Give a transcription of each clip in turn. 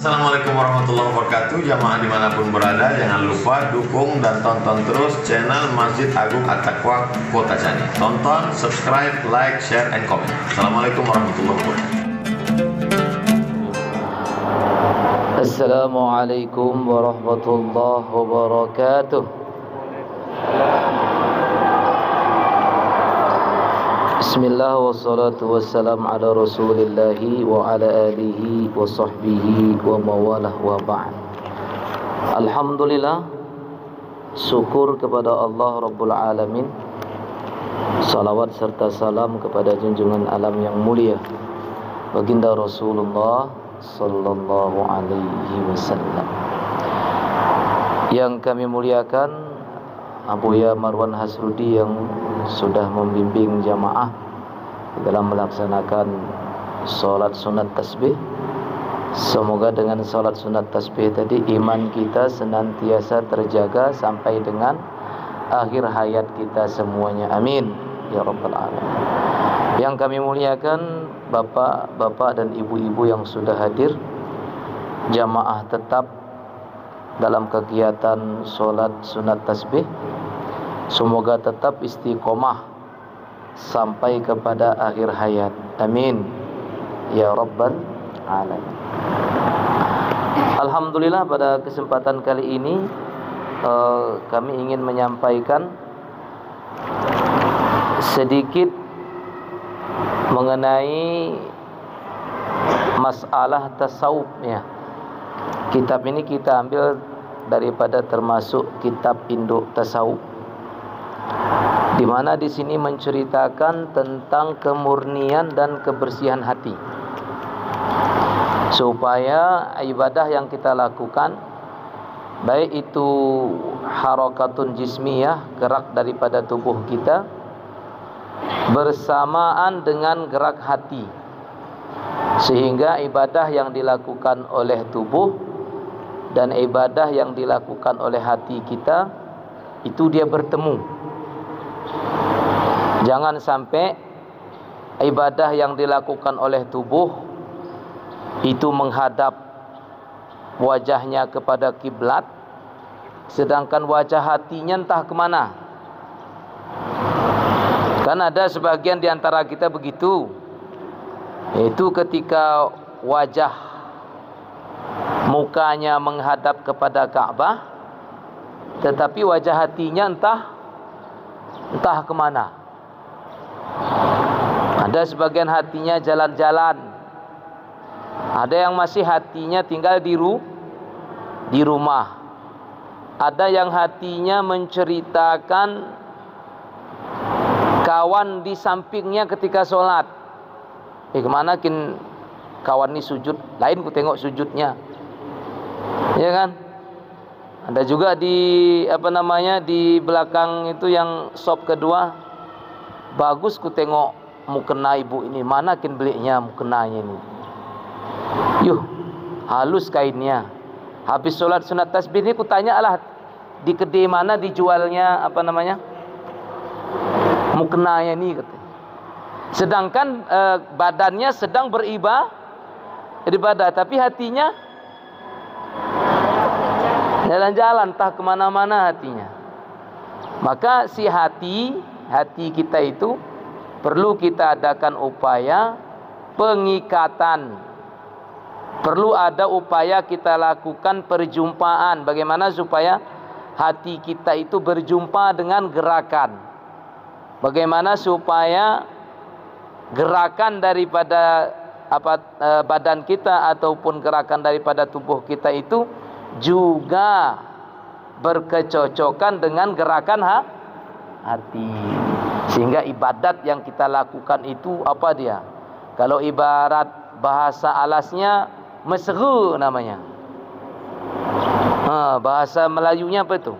Assalamualaikum warahmatullahi wabarakatuh. Jamaah dimanapun berada, jangan lupa dukung dan tonton terus channel Masjid Agung At-Taqwa Kota Cani. Tonton, subscribe, like, share, and comment. Assalamualaikum warahmatullahi wabarakatuh. Assalamualaikum warahmatullahi wabarakatuh. Bismillah wassalatu wassalam ala rasulillahi wa ala alihi wa sahbihi wa mawalah wa ba'd. Alhamdulillah, syukur kepada Allah Rabbul Alamin. Salawat serta salam kepada junjungan alam yang mulia baginda Rasulullah sallallahu alaihi wasallam. Yang kami muliakan Abuya Marwan Hasrudi yang sudah membimbing jamaah dalam melaksanakan salat sunat tasbih. Semoga dengan salat sunat tasbih tadi iman kita senantiasa terjaga sampai dengan akhir hayat kita semuanya. Amin ya rabbal alamin. Yang kami muliakan bapak-bapak dan ibu-ibu yang sudah hadir, jamaah tetap dalam kegiatan salat sunat tasbih. Semoga tetap istiqomah sampai kepada akhir hayat. Amin ya rabbal alamin. Alhamdulillah, pada kesempatan kali ini kami ingin menyampaikan sedikit mengenai masalah tasawufnya. Kitab ini kita ambil daripada termasuk kitab induk tasawuf, di mana di sini menceritakan tentang kemurnian dan kebersihan hati, supaya ibadah yang kita lakukan, baik itu harakatun jismiyah, gerak daripada tubuh kita, bersamaan dengan gerak hati, sehingga ibadah yang dilakukan oleh tubuh dan ibadah yang dilakukan oleh hati kita itu dia bertemu. Jangan sampai ibadah yang dilakukan oleh tubuh itu menghadap wajahnya kepada kiblat, sedangkan wajah hatinya entah kemana. Kan ada sebagian di antara kita begitu, yaitu ketika wajah mukanya menghadap kepada Ka'bah, tetapi wajah hatinya entah kemana. Ada sebagian hatinya jalan-jalan, ada yang masih hatinya tinggal di rumah, ada yang hatinya menceritakan kawan di sampingnya ketika sholat. Kemana kawan ini sujud, lain ku tengok sujudnya, ya kan? Ada juga di di belakang itu yang sop kedua, bagus ku tengok mukena ibu ini, mana beliknya mukenanya ini. Yuh, halus kainnya. Habis sholat sunat tasbih ini ku tanyalah di kedai mana dijualnya mukenanya ini, katanya. Sedangkan badannya sedang beribadah, tapi hatinya jalan-jalan, entah kemana-mana hatinya. Maka si hati kita itu perlu kita adakan upaya pengikatan, perlu ada upaya kita lakukan perjumpaan. Bagaimana supaya hati kita itu berjumpa dengan gerakan, bagaimana supaya gerakan daripada badan kita ataupun gerakan daripada tubuh kita itu juga berkecocokan dengan gerakan hati, sehingga ibadat yang kita lakukan itu apa dia? Kalau ibarat bahasa alasnya mesra namanya. Bahasa Melayunya apa itu?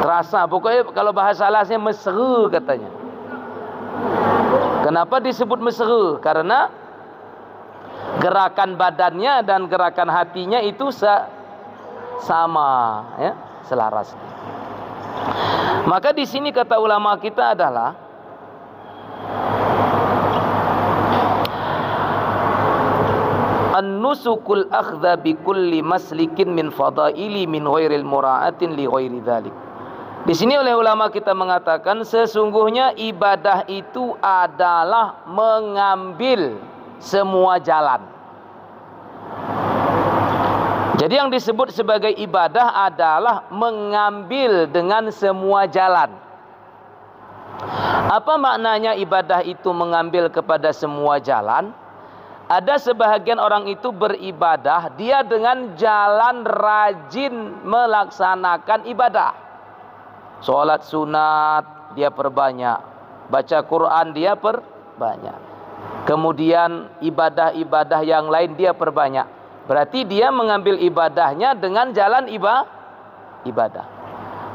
Terasa. Pokoknya kalau bahasa alasnya mesra katanya. Kenapa disebut mesra? Karena gerakan badannya dan gerakan hatinya itu sama, ya, selaras. Maka di sini kata ulama kita adalah nusukul akhdha bi kulli maslikin min fadaili min ghairil mura'atin li ghairi dzalik. Di sini oleh ulama kita mengatakan sesungguhnya ibadah itu adalah mengambil semua jalan. Jadi yang disebut sebagai ibadah adalah mengambil dengan semua jalan. Apa maknanya ibadah itu mengambil kepada semua jalan? Ada sebahagian orang itu beribadah, dia dengan jalan rajin melaksanakan ibadah. Sholat sunat dia perbanyak, baca Quran dia perbanyak, kemudian ibadah-ibadah yang lain dia perbanyak. Berarti dia mengambil ibadahnya dengan jalan ibadah.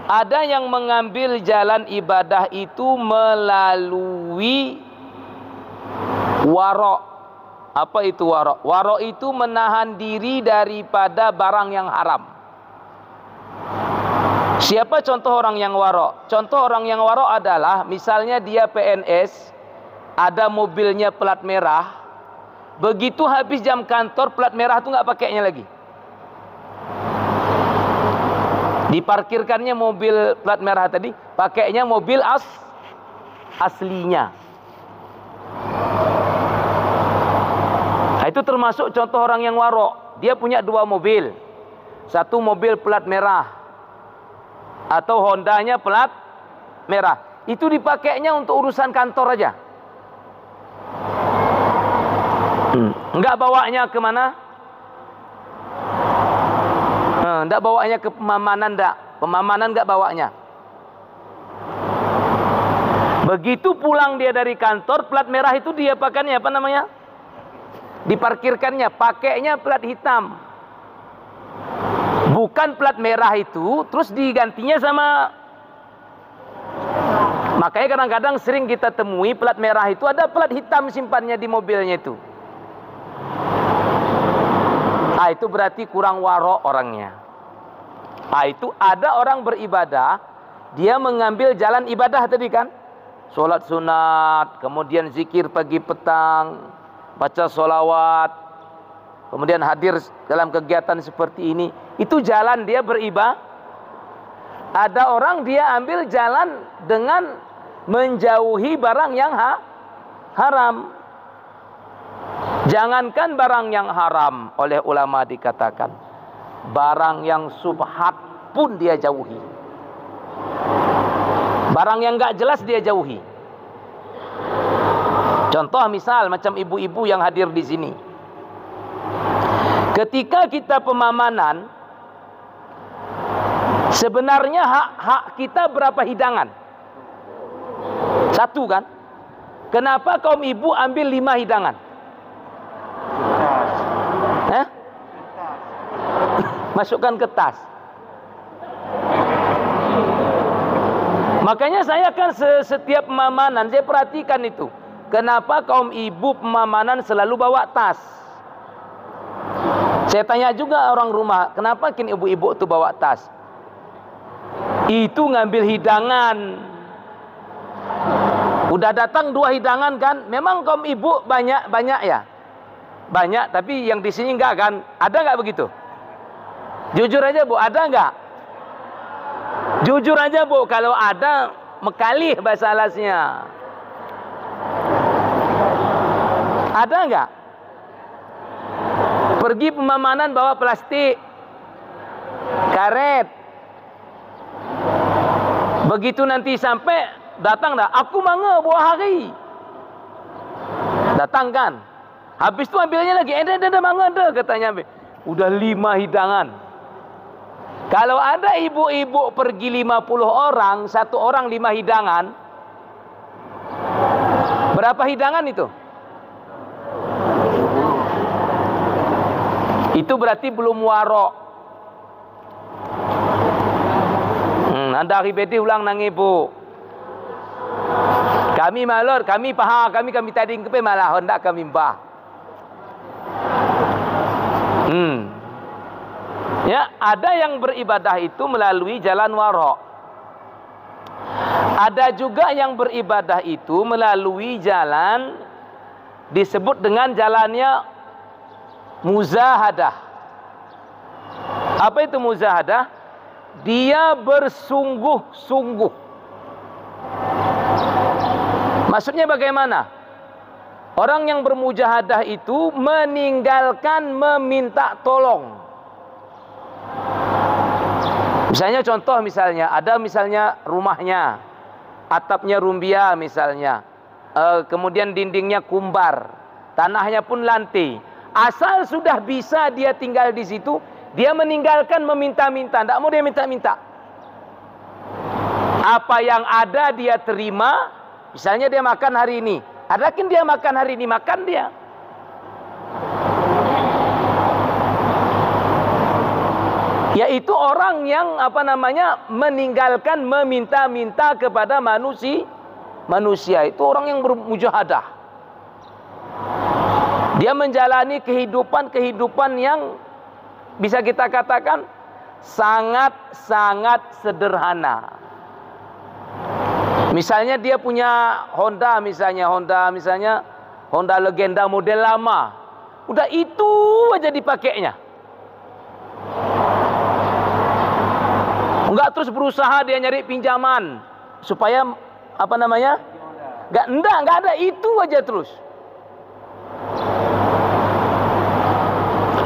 Ada yang mengambil jalan ibadah itu melalui warok. Apa itu warok? Warok itu menahan diri daripada barang yang haram. Siapa contoh orang yang warok? Contoh orang yang warok adalah misalnya dia PNS, ada mobilnya plat merah, begitu habis jam kantor plat merah itu nggak pakainya lagi. Diparkirkannya mobil plat merah tadi, pakainya mobil aslinya. Nah, itu termasuk contoh orang yang warok. Dia punya 2 mobil, satu mobil plat merah atau Hondanya plat merah, itu dipakainya untuk urusan kantor aja. Enggak bawanya kemana? Enggak bawanya ke pemamanan, enggak. Pemamanan enggak bawanya. Begitu pulang dia dari kantor, plat merah itu dia pakainya apa namanya? Diparkirkannya, pakainya plat hitam. Bukan plat merah itu, terus digantinya sama. Makanya kadang-kadang sering kita temui plat merah itu ada plat hitam simpannya di mobilnya itu. Ah, itu berarti kurang warok orangnya. Ah, itu ada orang beribadah, dia mengambil jalan ibadah tadi kan, sholat sunat, kemudian zikir pagi petang, baca sholawat, kemudian hadir dalam kegiatan seperti ini. Itu jalan dia beribadah. Ada orang dia ambil jalan dengan menjauhi barang yang haram. Jangankan barang yang haram, oleh ulama dikatakan barang yang subhat pun dia jauhi. Barang yang enggak jelas dia jauhi. Contoh misal macam ibu-ibu yang hadir di sini. Ketika kita pemamanan, sebenarnya hak kita berapa hidangan? 1 kan? Kenapa kaum ibu ambil 5 hidangan? Masukkan ke tas. Makanya saya kan setiap pemamanan saya perhatikan itu. Kenapa kaum ibu pemamanan selalu bawa tas? Saya tanya juga orang rumah, kenapa kini ibu-ibu itu bawa tas? Itu ngambil hidangan. Udah datang 2 hidangan kan? Memang kaum ibu banyak ya? Banyak, tapi yang di sini enggak kan? Ada enggak begitu? Jujur aja Bu, ada enggak? Jujur aja Bu, kalau ada mekalih bahasa alasnya. Ada enggak? Pergi pemamanan bawa plastik, karet. Begitu nanti sampai, datang dah, aku mangga buah hari. Datang kan? Habis tu ambilnya lagi, ada mangga ada katanya. Udah 5 hidangan. Kalau ada ibu-ibu pergi 50 orang, 1 orang 5 hidangan, berapa hidangan itu? Itu berarti belum warok. Anda ribeti ulang nang ibu. Kami malor, kami paha, kami tadi kepe malah hendak kami mbah. Ya, ada yang beribadah itu melalui jalan warok. Ada juga yang beribadah itu melalui jalan disebut dengan jalannya muzahadah. Apa itu muzahadah? Dia bersungguh-sungguh. Maksudnya bagaimana? Orang yang bermujahadah itu meninggalkan meminta tolong. Misalnya contoh, ada rumahnya, atapnya rumbia misalnya, kemudian dindingnya kumbar, tanahnya pun lantai. Asal sudah bisa dia tinggal di situ, dia meninggalkan meminta-minta, tidak mau dia minta-minta. Apa yang ada dia terima. Misalnya dia makan hari ini, adakan dia makan hari ini, makan dia. Yaitu orang yang meninggalkan meminta-minta kepada manusia. Itu orang yang bermujahadah. Dia menjalani kehidupan yang bisa kita katakan sangat-sangat sederhana. Misalnya dia punya Honda legenda model lama. Udah itu aja dipakainya. Enggak terus berusaha dia nyari pinjaman supaya enggak ada, itu aja terus.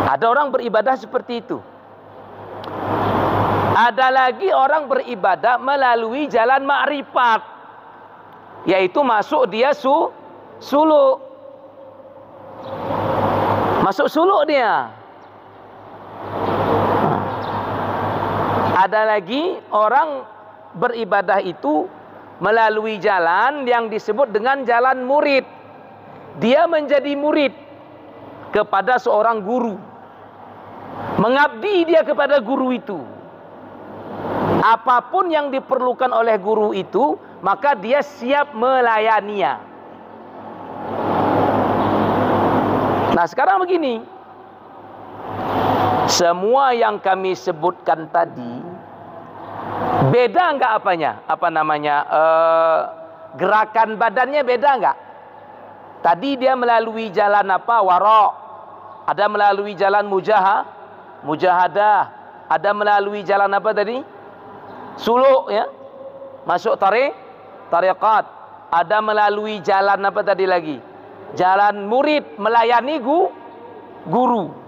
Ada orang beribadah seperti itu. Ada lagi orang beribadah melalui jalan ma'rifat, yaitu masuk dia suluk. Masuk suluk dia. Ada lagi orang beribadah itu melalui jalan yang disebut dengan jalan murid. Dia menjadi murid kepada seorang guru. Mengabdi dia kepada guru itu. Apapun yang diperlukan oleh guru itu, maka dia siap melayaninya. Nah, sekarang begini. Semua yang kami sebutkan tadi, beda enggak gerakan badannya beda enggak? Tadi dia melalui jalan wara', ada melalui jalan mujahadah, ada melalui jalan suluk ya, masuk tariqat, ada melalui jalan jalan murid, melayani guru.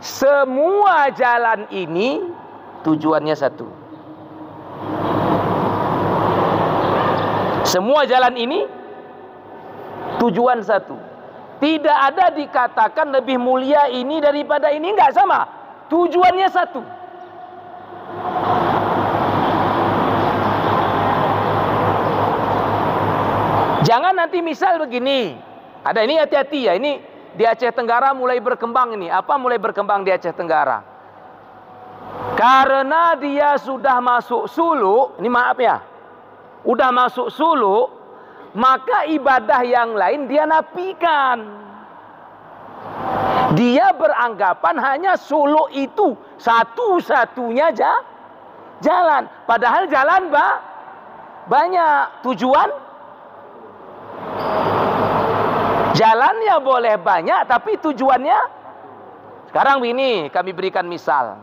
Semua jalan ini tujuannya satu. Semua jalan ini tujuan satu. Tidak ada dikatakan lebih mulia ini daripada ini, enggak, sama. Tujuannya satu. Jangan nanti misal begini. Ada ini, hati-hati ya, ini di Aceh Tenggara mulai berkembang ini. Apa mulai berkembang di Aceh Tenggara? Karena dia sudah masuk suluk, ini maaf ya, udah masuk suluk, maka ibadah yang lain dia nafikan. Dia beranggapan hanya suluk itu satu-satunya jalan. Padahal jalan banyak. Jalannya boleh banyak, tapi tujuannya. Sekarang ini kami berikan misal.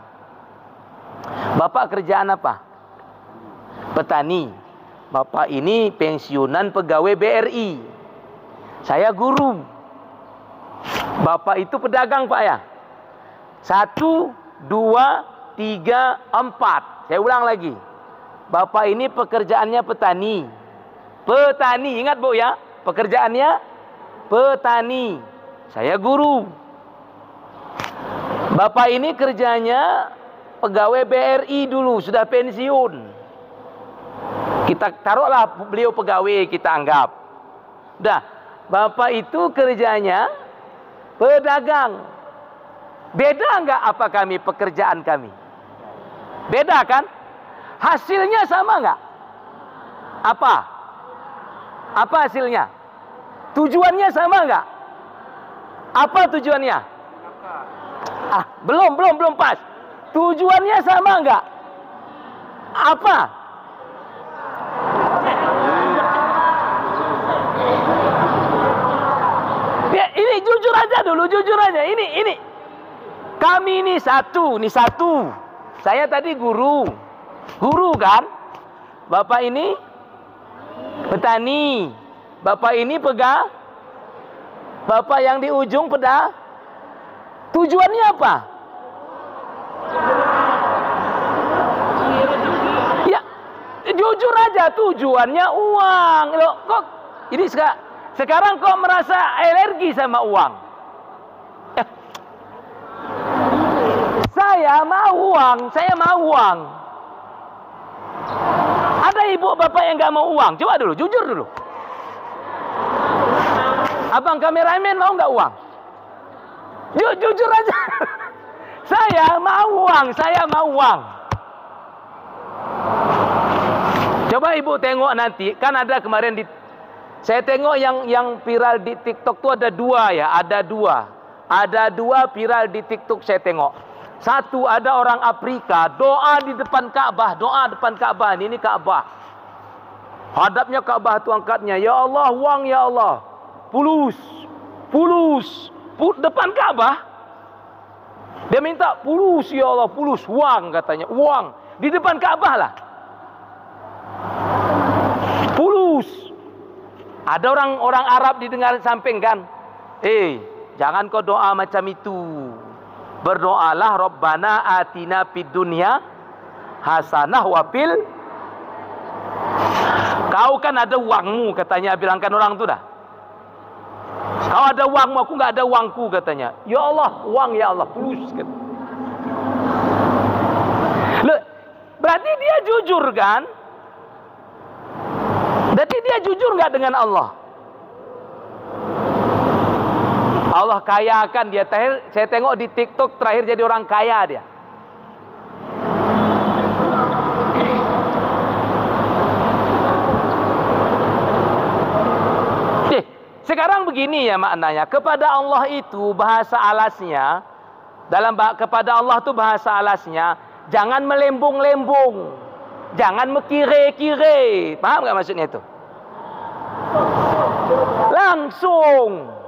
Bapak kerjaan apa? Petani. Bapak ini pensiunan pegawai BRI. Saya guru. Bapak itu pedagang, Pak ya. 1, 2, 3, 4. Saya ulang lagi. Bapak ini pekerjaannya petani. Petani, ingat Bu ya. Pekerjaannya petani. Saya guru. Bapak ini kerjanya pegawai BRI dulu, sudah pensiun. Kita taruhlah beliau pegawai, kita anggap. Dah, Bapak itu kerjanya pedagang. Beda enggak apa pekerjaan kami? Beda kan? Hasilnya sama enggak? Apa hasilnya? Tujuannya sama enggak? Apa tujuannya? Belum pas. Tujuannya sama enggak? Apa? Ya, ini jujur aja dulu, jujur aja. Ini Kami ini satu, Saya tadi guru kan. Bapak ini petani, bapak ini bapak yang di ujung tujuannya apa? Ya, jujur aja, tujuannya uang. Loh, kok ini sekarang kok merasa alergi sama uang? Saya mau uang. Ada ibu bapak yang nggak mau uang? Coba dulu, jujur dulu. Abang kameramen mau nggak uang? Jujur aja. Saya mau uang. Coba ibu tengok nanti, kan ada kemarin saya tengok yang viral di TikTok tuh ada dua ya, ada dua viral di TikTok saya tengok. Satu, ada orang Afrika doa di depan Ka'bah, ini Ka'bah. Hadapnya Ka'bah tuh angkatnya, ya Allah uang ya Allah. Pulus. Depan Ka'bah. Dia minta pulus ya Allah, pulus uang katanya, uang di depan Ka'bah lah. Pulus. Ada orang Arab didengar samping kan. Jangan kau doa macam itu. Berdoalah Rabbana atina fid dunya hasanah wa fil. Kau kan ada uangmu katanya, bilangkan orang tu dah. Kau ada uangmu, aku enggak ada uangku katanya. Ya Allah, uang ya Allah, plus kan. Berarti dia jujur kan? Berarti dia jujur enggak dengan Allah? Allah kayakan dia. Saya tengok di TikTok terakhir jadi orang kaya dia. Sekarang begini ya maknanya. Kepada Allah itu bahasa alasnya, kepada Allah itu bahasa alasnya, jangan melembung-lembung, jangan mekire-kire. Paham nggak maksudnya itu? Langsung.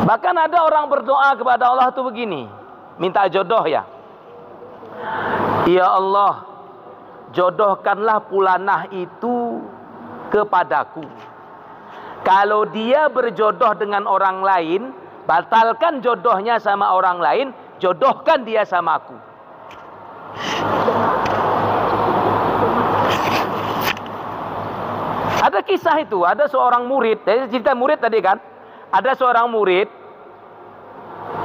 Bahkan ada orang berdoa kepada Allah itu begini, minta jodoh ya. Ya Allah, jodohkanlah fulanah itu kepadaku. Kalau dia berjodoh dengan orang lain, batalkan jodohnya sama orang lain, jodohkan dia sama aku. Ada kisah itu, ada seorang murid, saya cerita murid tadi kan. Ada seorang murid,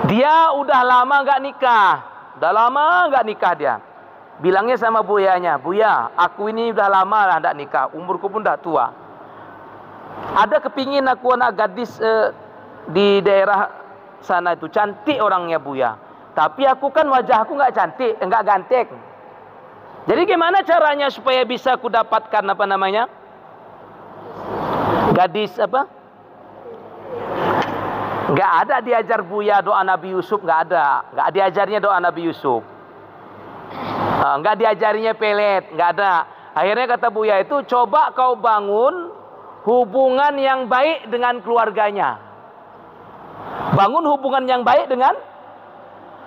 dia udah lama nggak nikah, dia. Bilangnya sama buyanya, Buya, aku ini udah lama lah nggak nikah, umurku pun udah tua. Ada kepingin aku anak gadis di daerah sana itu, cantik orangnya Buya. Tapi aku kan wajahku nggak cantik, nggak ganteng. Jadi gimana caranya supaya bisa aku dapatkan gadis apa? Nggak ada diajar Buya doa Nabi Yusuf, nggak diajarnya doa Nabi Yusuf. Nggak diajarinya pelet, nggak ada. Akhirnya kata Buya itu, coba kau bangun hubungan yang baik dengan keluarganya. Bangun hubungan yang baik dengan,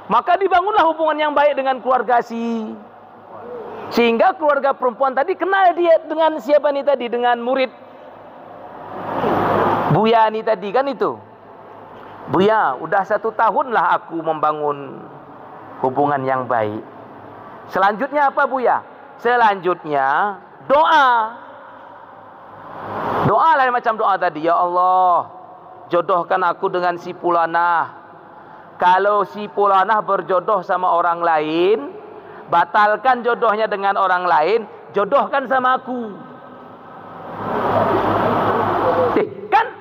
maka dibangunlah hubungan yang baik dengan keluarga sehingga keluarga perempuan tadi kenal dia dengan siapa nih tadi, dengan murid Buya nih tadi kan itu. Buya, udah 1 tahun lah aku membangun hubungan yang baik. Selanjutnya apa Buya? Selanjutnya doa. Doa lain macam doa tadi. Ya Allah, jodohkan aku dengan si fulanah. Kalau si fulanah berjodoh sama orang lain, batalkan jodohnya dengan orang lain, jodohkan sama aku.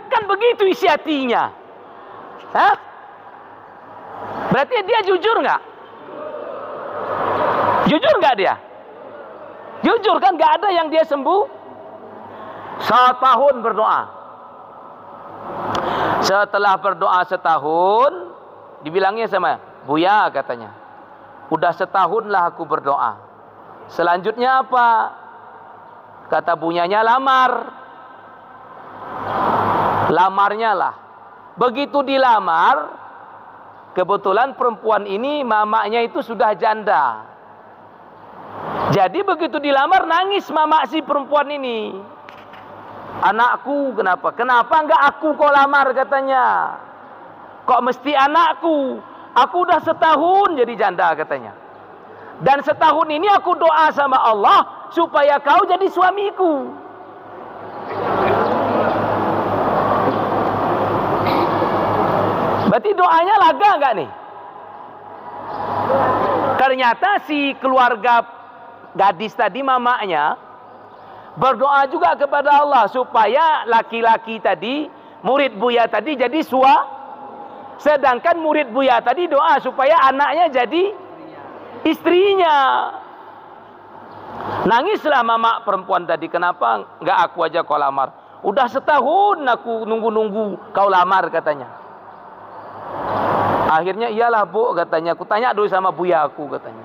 Kan begitu isi hatinya. Hah? Berarti dia jujur nggak? Jujur nggak dia? Jujur kan, nggak ada yang dia sembuh. 1 tahun berdoa. Setelah berdoa 1 tahun, dibilangnya sama Buya katanya, udah 1 tahun lah aku berdoa. Selanjutnya apa? Kata Buyanya, lamar. Lamarnya lah. Begitu dilamar, kebetulan perempuan ini mamaknya itu sudah janda. Jadi begitu dilamar nangis mamak si perempuan ini. Anakku kenapa? Kenapa enggak aku kau lamar katanya? Kok mesti anakku? Aku udah setahun jadi janda katanya. Dan setahun ini aku doa sama Allah supaya kau jadi suamiku. Berarti doanya laga enggak nih? Ternyata si keluarga gadis tadi mamaknya berdoa juga kepada Allah supaya laki-laki tadi, murid Buya tadi jadi sedangkan murid Buya tadi doa supaya anaknya jadi istrinya. Nangislah mamak perempuan tadi, kenapa enggak aku aja kau lamar? Udah setahun aku nunggu-nunggu kau lamar katanya. Akhirnya iyalah Bu katanya, aku tanya dulu sama Buya aku katanya.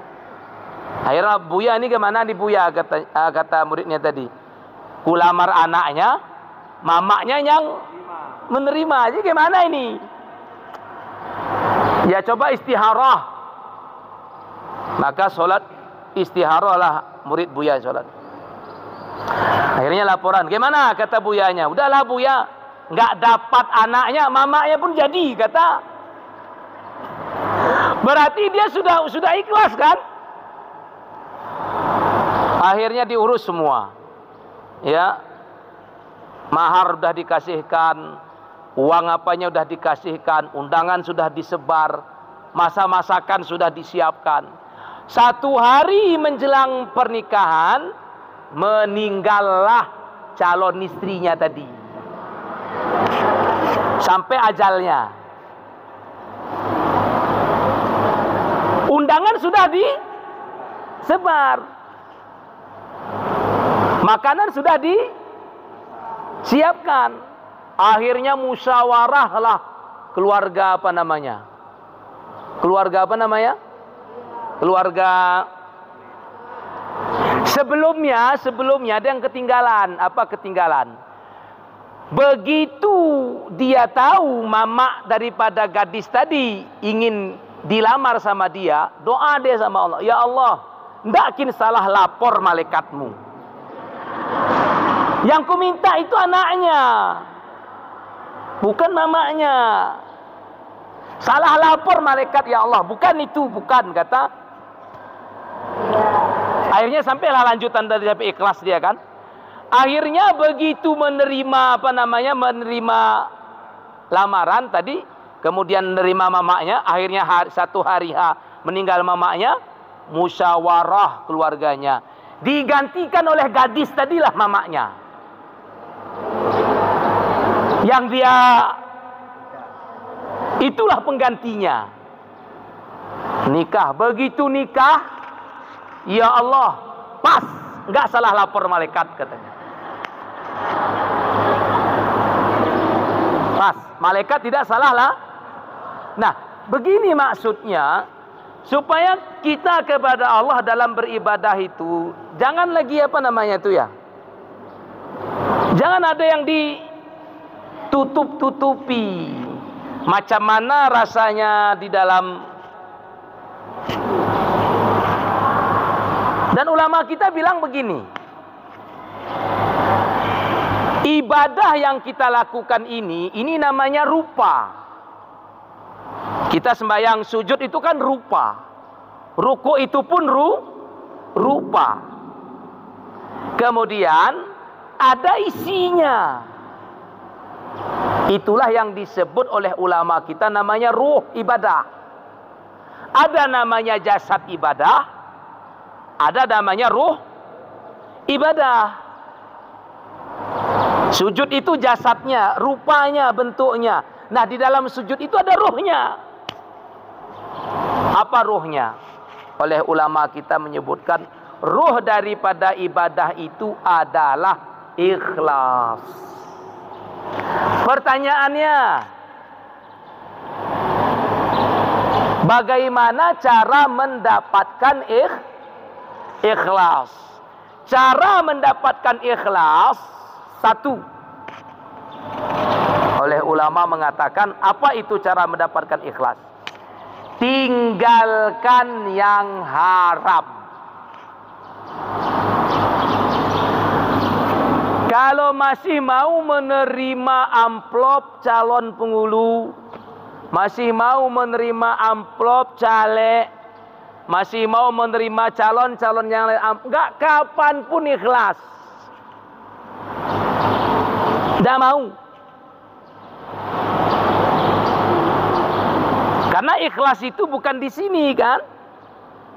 Akhirnya Buya ini gimana di Buya kata muridnya tadi. Ku lamar anaknya, mamaknya yang menerima. Jadi gimana ini? Ya coba istiharah. Maka sholat istiharah lah murid Buya sholat. Akhirnya laporan, gimana kata Buyanya? Udahlah Buya, nggak dapat anaknya, mamaknya pun jadi kata. Berarti dia sudah ikhlas kan? Akhirnya diurus semua. Ya, mahar sudah dikasihkan, uang apanya sudah dikasihkan, undangan sudah disebar, masakan sudah disiapkan. 1 hari menjelang pernikahan, meninggallah calon istrinya tadi. Sampai ajalnya. Undangan sudah disebar. Makanan sudah disiapkan. Akhirnya musyawarah lah keluarga apa namanya? Keluarga apa namanya? Keluarga sebelumnya ada yang ketinggalan. Apa ketinggalan? Begitu dia tahu mamak daripada gadis tadi ingin dilamar sama dia, doa dia sama Allah, ya Allah, ndakin salah lapor malaikatmu. Yang ku minta itu anaknya, bukan mamaknya. Salah lapor malaikat ya Allah, bukan itu, bukan kata. Akhirnya sampailah lanjutan dari sampai ikhlas dia kan. Akhirnya begitu menerima menerima lamaran tadi, kemudian menerima mamaknya, akhirnya 1 hari meninggal mamaknya, musyawarah keluarganya. Digantikan oleh gadis tadilah mamaknya. Yang dia itulah penggantinya. Nikah, begitu nikah, ya Allah, pas, enggak salah lapor malaikat katanya. Pas, malaikat tidak salah lah. Nah, begini maksudnya, supaya kita kepada Allah dalam beribadah itu jangan lagi jangan ada yang ditutup-tutupi. Macam mana rasanya di dalam. Dan ulama kita bilang begini, ibadah yang kita lakukan ini namanya rupa. Kita sembahyang sujud itu kan rupa. Ruku itu pun rupa. Kemudian ada isinya. Itulah yang disebut oleh ulama kita namanya ruh ibadah. Ada namanya jasad ibadah, ada namanya ruh ibadah. Sujud itu jasadnya, rupanya, bentuknya. Nah, di dalam sujud itu ada ruhnya. Apa ruhnya? Oleh ulama kita menyebutkan ruh daripada ibadah itu adalah ikhlas. Pertanyaannya, bagaimana cara mendapatkan ikhlas? Cara mendapatkan ikhlas, 1, ulama mengatakan, apa itu cara mendapatkan ikhlas? Tinggalkan yang haram. Kalau masih mau menerima amplop calon penghulu, masih mau menerima amplop caleg, masih mau menerima calon-calon yang lain, enggak, kapanpun ikhlas. Tidak mau. Karena ikhlas itu bukan di sini kan?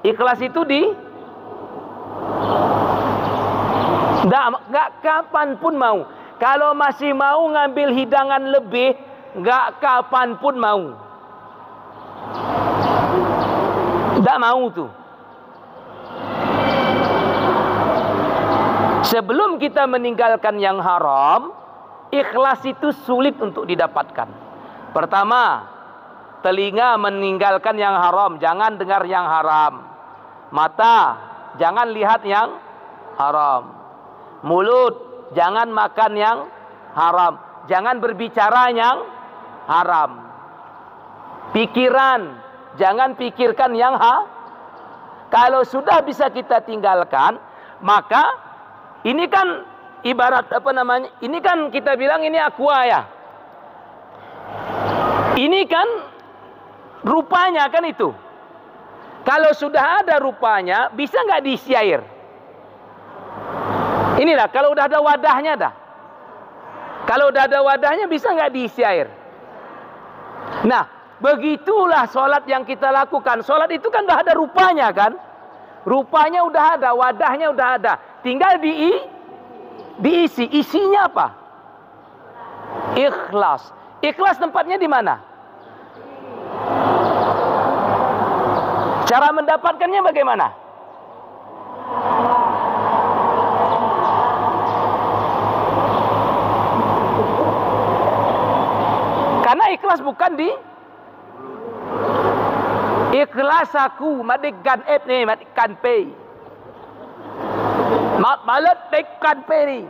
Ikhlas itu di enggak, kapanpun mau. Kalau masih mau ngambil hidangan lebih, enggak, kapanpun mau. Enggak mau tuh. Sebelum kita meninggalkan yang haram, ikhlas itu sulit untuk didapatkan. Pertama, telinga meninggalkan yang haram, jangan dengar yang haram. Mata, jangan lihat yang haram. Mulut, jangan makan yang haram. Jangan berbicara yang haram. Pikiran, jangan pikirkan yang Kalau sudah bisa kita tinggalkan, maka ini kan ibarat apa namanya? Ini kan kita bilang ini aqua ya. Ini kan rupanya kan itu. Kalau sudah ada rupanya, bisa nggak diisi air? Inilah kalau udah ada wadahnya dah. Kalau udah ada wadahnya, bisa nggak diisi air? Nah, begitulah sholat yang kita lakukan. Sholat itu kan udah ada rupanya kan? Rupanya udah ada, wadahnya udah ada. Tinggal diisi. Isinya apa? Ikhlas. Ikhlas tempatnya di mana? Cara mendapatkannya bagaimana? Karena ikhlas bukan di ikhlas aku madikan nih madikan p malet dekan p ni.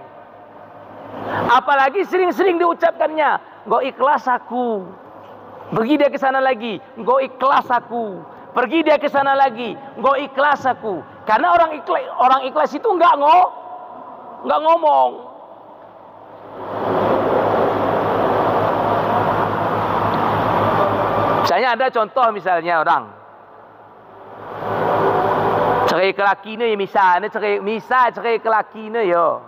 Apalagi sering-sering diucapkannya, go ikhlas aku. Pergi dia ke sana lagi, go ikhlas aku. Pergi dia ke sana lagi, go ikhlas aku. Karena orang ikhlas itu enggak ngomong. Misalnya ada contoh misalnya orang cerai kelaki ni misalnya cerai kelaki ni yo.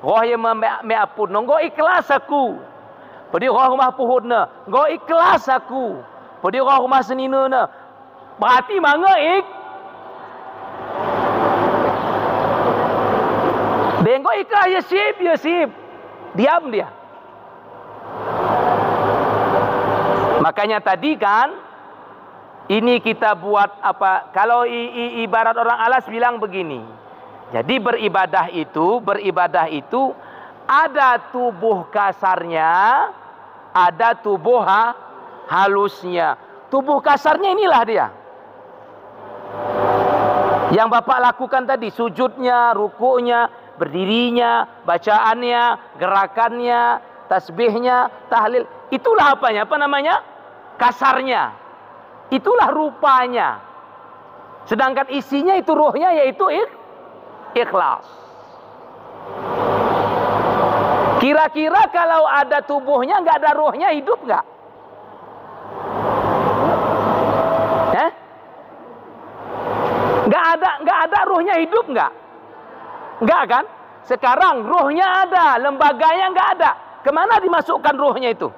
Roh yang meapun nonggo ikhlas aku. Padi roh rumah puhut na, go ikhlas aku. Padi roh rumah senina na. Berarti mangga Benggo ikhlas ya sip. Diam dia. Makanya tadi kan ini kita buat apa? Kalau ibarat orang alas bilang begini. Jadi beribadah itu ada tubuh kasarnya, ada tubuh halusnya. Tubuh kasarnya inilah dia. Yang Bapak lakukan tadi, sujudnya, rukuknya, berdirinya, bacaannya, gerakannya, tasbihnya, tahlil. Itulah apanya? Apa namanya? Kasarnya. Itulah rupanya. Sedangkan isinya itu ruhnya yaitu ikhlas. Kira-kira kalau ada tubuhnya nggak ada ruhnya, hidup nggak? Nggak ada ruhnya, hidup nggak? Nggak kan? Sekarang ruhnya ada, lembaganya nggak ada. Kemana dimasukkan ruhnya itu?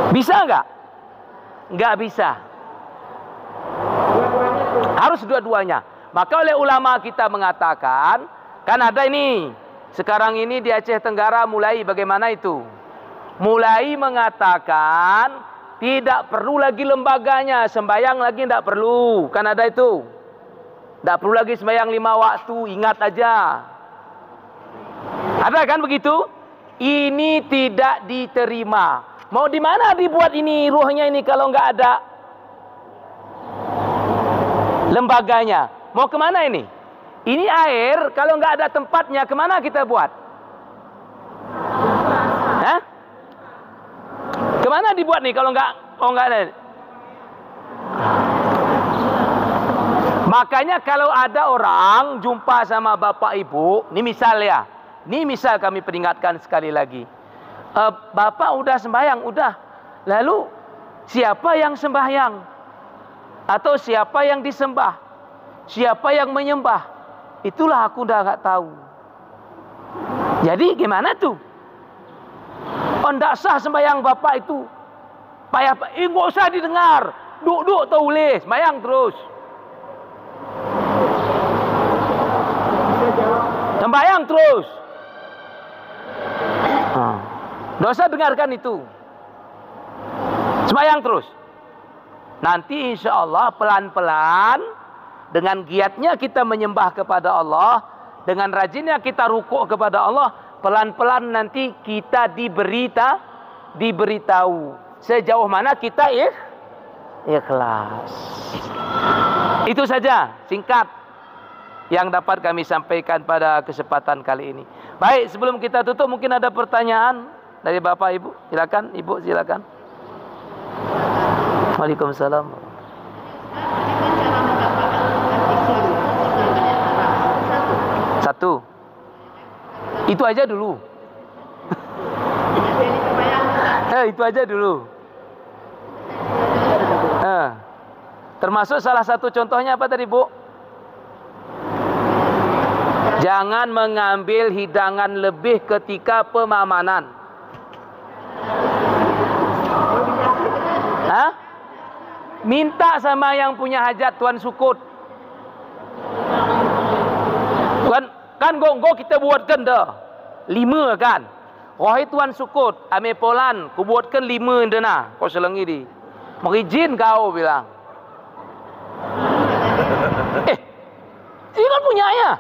Bisa nggak? Nggak bisa. Harus dua-duanya. Maka oleh ulama kita mengatakan, kan ada ini, sekarang ini di Aceh Tenggara mulai bagaimana itu? Mulai mengatakan, tidak perlu lagi lembaganya, sembahyang lagi tidak perlu. Kan ada itu. Tidak perlu lagi sembahyang 5 waktu, ingat aja. Ada kan begitu? Ini tidak diterima. Mau di mana dibuat ini ruhnya ini kalau nggak ada lembaganya? Mau kemana ini? Ini air kalau nggak ada tempatnya, kemana kita buat? Gimana dibuat nih kalau nggak ada? Makanya kalau ada orang jumpa sama bapak ibu, ini misal ya, ini misal kami peringatkan sekali lagi, bapak udah sembahyang, udah, lalu siapa yang sembahyang? Atau siapa yang disembah? Siapa yang menyembah? Itulah aku udah nggak tahu. Jadi gimana tuh? Oh, ndak sah sembahyang bapak itu. Payah, nggak usah didengar. Duduk tulis, sembahyang terus. Sembahyang terus. Nggak usah dengarkan itu. Sembahyang terus. Nanti insya Allah pelan-pelan dengan giatnya kita menyembah kepada Allah, dengan rajinnya kita rukuk kepada Allah, pelan-pelan nanti kita diberitahu sejauh mana kita ikhlas. Itu saja singkat yang dapat kami sampaikan pada kesempatan kali ini. Baik, sebelum kita tutup mungkin ada pertanyaan dari Bapak Ibu. Silakan, Ibu silakan. Waalaikumsalam. Satu. Itu aja dulu. Itu aja dulu. Termasuk salah satu contohnya apa tadi, Bu? Jangan mengambil hidangan lebih ketika pemamanan. Minta sama yang punya hajat Tuan Sukut. Kan gonggo kita buatkan dah 5 kan. Wahai Tuan Sukut, ame polan, ku buatkan 5 dana. Kau selengi di. Mengizin kau bilang. Ini kan punya ya.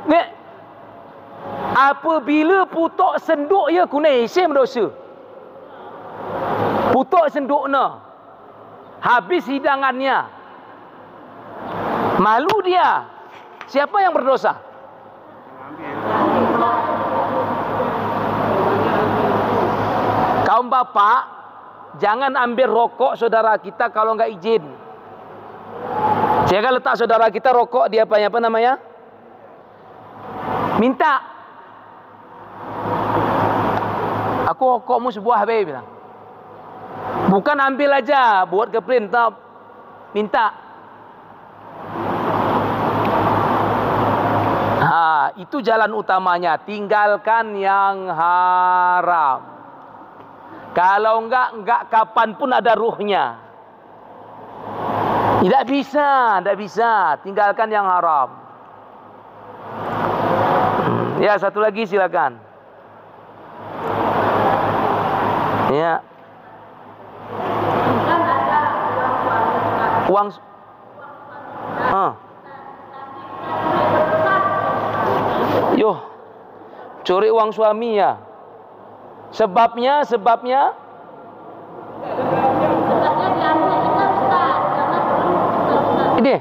Nek, apabila putok senduk ya kunai isim dosa. Putok senduk na. Habis hidangannya. Malu dia. Siapa yang berdosa? Kaum bapak, jangan ambil rokok saudara kita kalau enggak izin. Jangan letak saudara kita rokok di apa namanya? Minta. Aku rokokmu sebuah habis bilang. Bukan ambil aja, buat ke perintah, minta. Itu jalan utamanya. Tinggalkan yang haram. Kalau enggak kapan pun ada ruhnya. Tidak bisa. Tinggalkan yang haram. Ya, satu lagi silakan. Ya. Uang curi uang suami ya. Sebabnya ini.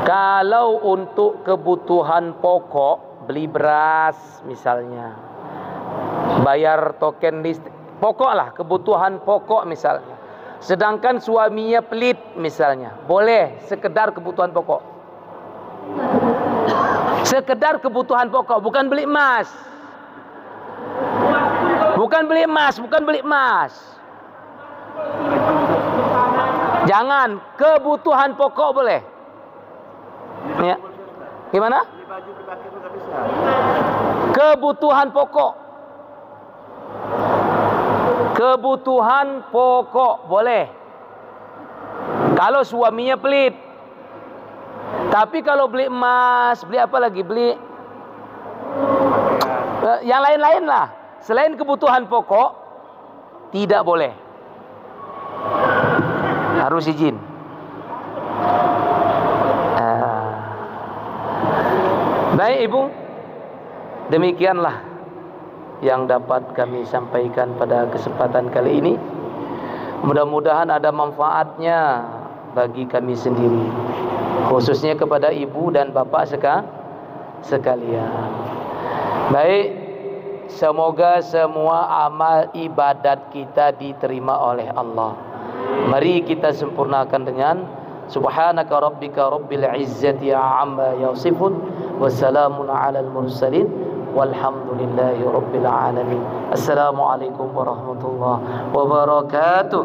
Kalau untuk kebutuhan pokok, beli beras misalnya, bayar token listrik, pokok lah, kebutuhan pokok misalnya. Sedangkan suaminya pelit misalnya, boleh sekedar kebutuhan pokok. Sekedar kebutuhan pokok, bukan beli emas. Bukan beli emas. Jangan, kebutuhan pokok boleh. Ya. Gimana? Kebutuhan pokok. Kebutuhan pokok boleh. Kalau suaminya pelit. Tapi kalau beli emas, beli apa lagi? Beli yang lain-lain lah. Selain kebutuhan pokok, tidak boleh. Harus izin. Baik Ibu, demikianlah yang dapat kami sampaikan pada kesempatan kali ini. Mudah-mudahan ada manfaatnya bagi kami sendiri, khususnya kepada ibu dan bapak sekalian. Baik, semoga semua amal ibadat kita diterima oleh Allah. Mari kita sempurnakan dengan subhanaka rabbika rabbil izzati amma yasifun wa salamun alal mursalin walhamdulillahi rabbil alamin. Assalamualaikum warahmatullahi wabarakatuh.